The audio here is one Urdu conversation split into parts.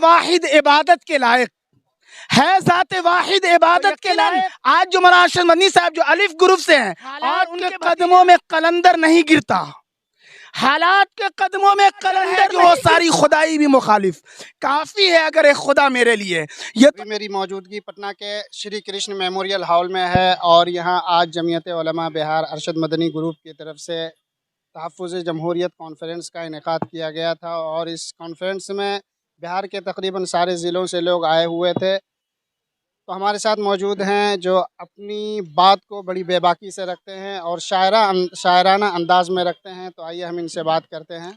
واحد عبادت کے لائق ہے، ذات واحد عبادت کے لائق. آج جو مولانا ارشد مدنی صاحب جو الف گروپ سے ہیں اور ان کے قدموں میں قلندر نہیں گرتا، حالات کے قدموں میں قلندر جو ہو ساری خدائی بھی مخالف، کافی ہے اگر ایک خدا میرے لیے. یہ تو میری موجودگی پٹنہ کے شری کرشن میموریل ہال میں ہے، اور یہاں آج جمعیت علماء بہار ارشد مدنی گروپ کی طرف سے تحفظ جمہوریت کانفرنس کا انعقاد کیا گیا تھا، اور اس کانفرنس میں بہار کے تقریباً سارے ضلعوں سے لوگ آئے ہوئے تھے. تو ہمارے ساتھ موجود ہیں جو اپنی بات کو بڑی بے باکی سے رکھتے ہیں اور شاعرانہ انداز میں رکھتے ہیں. تو آئیے ہم ان سے بات کرتے ہیں.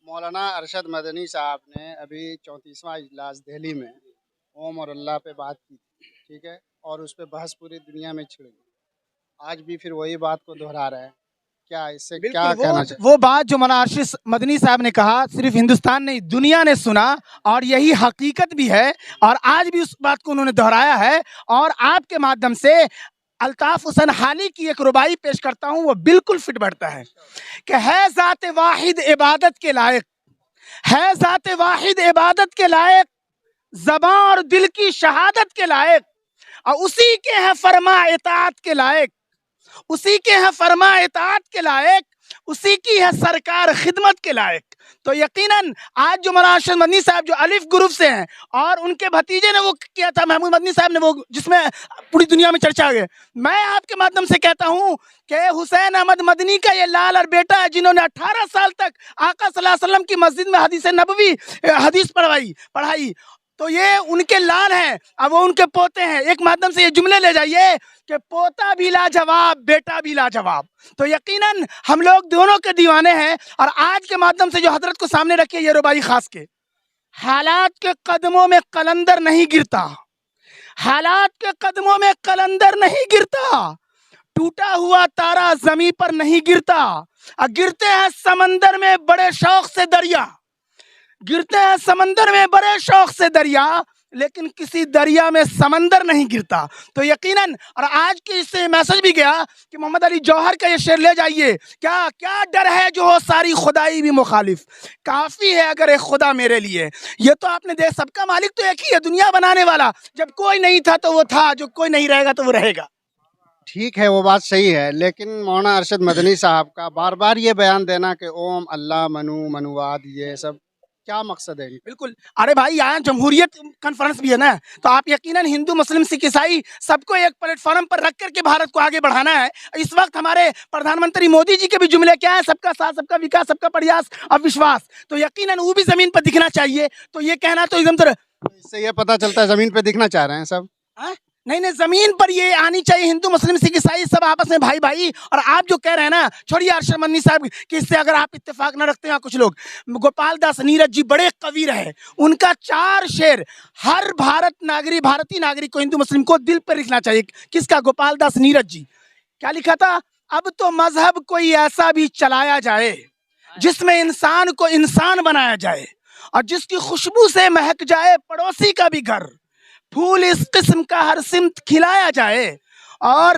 مولانا ارشد مدنی صاحب نے ابھی 34واں اجلاس دہلی میں اوم اور اللہ پہ بات کی تھی، ٹھیک ہے، اور اس پہ بحث پوری دنیا میں چھڑ گئی. آج بھی پھر وہی بات کو دہرا رہے ہیں. کیا اس سے کیا کہنا چاہتے ہیں؟ وہ بات جو مولانا ارشد مدنی صاحب نے کہا صرف ہندوستان نہیں دنیا نے سنا، اور یہی حقیقت بھی ہے، اور آج بھی اس بات کو انہوں نے دہرایا ہے. اور آپ کے مادھیم سے الطاف حسین حالی کی ایک ربائی پیش کرتا ہوں، وہ بالکل فٹ بیٹھتا ہے کہ ہے ذات واحد عبادت کے لائق، ہے ذات واحد عبادت کے لائق، زباں اور دل کی شہادت کے لائق، اور اسی کے ہیں فرما اطاعت کے لائق، اسی کے ہیں فرما اطاعت کے لائق، اسی کی ہے سرکار خدمت کے لائق. تو یقیناً آج جو مولانا ارشد مدنی صاحب جو الف گروپ سے ہیں اور ان کے بھتیجے نے وہ کیا تھا محمود مدنی صاحب نے، وہ جس میں پوری دنیا میں چرچا گئے، میں آپ کے مادھیم سے کہتا ہوں کہ حسین احمد مدنی کا یہ لال اور بیٹا ہے جنہوں نے 18 سال تک آقا صلی اللہ علیہ وسلم کی مسجد میں حدیث نبوی حدیث پڑھائی. تو یہ ان کے لال ہیں، اب وہ ان کے پوتے ہیں. ایک مادھیم سے یہ جملے لے جائیے کہ پوتا بھی لاجواب بیٹا بھی لاجواب. تو یقیناً ہم لوگ دونوں کے دیوانے ہیں. اور آج کے مادھیم سے جو حضرت کو سامنے رکھے یہ ربائی خاص کے، حالات کے قدموں میں قلندر نہیں گرتا، حالات کے قدموں میں قلندر نہیں گرتا، ٹوٹا ہوا تارا زمیں پر نہیں گرتا، گرتے ہیں سمندر میں بڑے شوق سے دریا، گرتے ہیں سمندر میں بڑے شوق سے دریا، لیکن کسی دریا میں سمندر نہیں گرتا. تو یقیناً اور آج کے اس سے میسج بھی گیا کہ محمد علی جوہر کا یہ شعر لے جائیے، کیا ڈر ہے جو ہو ساری خدائی بھی مخالف، کافی ہے اگر ایک خدا میرے لیے. یہ تو آپ نے دیکھ، سب کا مالک تو ایک ہی ہے، دنیا بنانے والا. جب کوئی نہیں تھا تو وہ تھا، جو کوئی نہیں رہے گا تو وہ رہے گا. ٹھیک ہے، وہ بات صحیح ہے، لیکن مولانا ارشد مدنی صاحب کا بار بار یہ بیان دینا کہ اوم اللہ منو منواد، یہ سب کیا مقصد ہے؟ بالکل. ارے بھائی یہاں جمہوریت کانفرنس بھی ہے نا، تو آپ یقیناً ہندو مسلم سکھ عیسائی سب کو ایک پلیٹ فارم پر رکھ کر کے بھارت کو آگے بڑھانا ہے. اس وقت ہمارے پردھان منتری مودی جی کے بھی جملے کیا ہے، سب کا ساتھ، سب کا وکاس، سب کا پریاس اور وشواس. تو یقیناً وہ بھی زمین پر دکھنا چاہیے. تو یہ کہنا تو ایک دم اس سے یہ پتہ چلتا ہے زمین پہ دکھنا چاہ رہے ہیں سب. نہیں زمین پر یہ آنی چاہیے. ہندو مسلم سکھ عیسائی سب آپس میں بھائی بھائی. اور آپ جو کہہ رہے ہیں نا، چھوڑیے ارشد مدنی صاحب کہ اس سے اگر آپ اتفاق نہ رکھتے ہیں. کچھ لوگ، گوپال داس نیرج جی بڑے قوی رہے، ان کا 4 شعر ہر بھارتی ناگرک کو، ہندو مسلم کو دل پہ لکھنا چاہیے. کس کا؟ گوپال داس نیرج جی. کیا لکھا تھا؟ اب تو مذہب کوئی ایسا بھی چلایا جائے جس میں انسان کو انسان بنایا جائے، اور جس کی خوشبو سے مہک جائے پڑوسی کا بھی گھر، پھول اس قسم کا ہر سمت کھلایا جائے. اور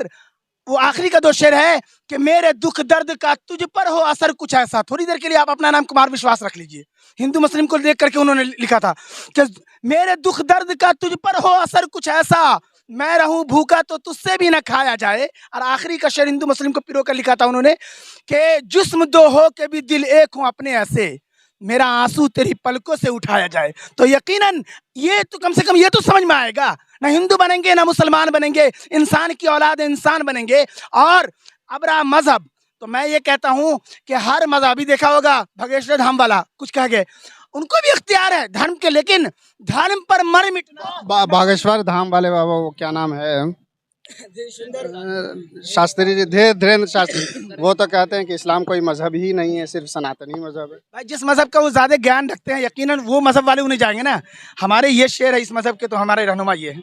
وہ آخری کا 2 شعر ہے کہ میرے دکھ درد کا تجھ پر ہو اثر کچھ ایسا. تھوڑی دیر کے لیے آپ اپنا نام کمار وشواس رکھ لیجئے. ہندو مسلم کو دیکھ کر کے انہوں نے لکھا تھا کہ میرے دکھ درد کا تجھ پر ہو اثر کچھ ایسا، میں رہوں بھوکا تو تجھ سے بھی نہ کھایا جائے. اور آخری کا شعر ہندو مسلم کو پیرو کر لکھا تھا انہوں نے کہ جسم 2 ہو کے بھی دل ایک ہوں اپنے ایسے، میرا آنسو تیری پلکوں سے اٹھایا جائے. تو یقیناً یہ تو کم سے کم یہ تو سمجھ میں آئے گا، نہ ہندو بنیں گے نہ مسلمان بنیں گے، انسان کی اولاد انسان بنیں گے. اور اب رہا مذہب، تو میں یہ کہتا ہوں کہ ہر مذہبی دیکھا ہوگا بھگیشور دھام والا کچھ کہہ گئے، ان کو بھی اختیار ہے دھرم کے، لیکن دھرم پر مر مٹنا. باگیشور دھام والے بابا، وہ کیا نام ہے، شاستری جی، دھیریندر شاستری، وہ تو کہتے ہیں کہ اسلام کوئی مذہب ہی نہیں ہے، صرف سناتنی مذہب ہے. بھائی جس مذہب کا وہ زیادہ گیان رکھتے ہیں یقیناً وہ مذہب والے انہیں جائیں گے نا. ہمارے یہ شعر ہے اس مذہب کے، تو ہمارے رہنما یہ ہیں.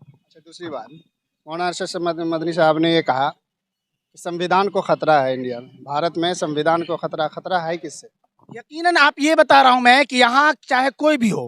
اچھا، دوسری بات، مولانا ارشد مدنی صاحب نے یہ کہا کہ سمویدھان کو خطرہ ہے انڈیا میں، بھارت میں سمویدھان کو خطرہ ہے کس سے؟ یقیناً آپ یہ بتا رہا ہوں میں کہ یہاں چاہے کوئی بھی ہو،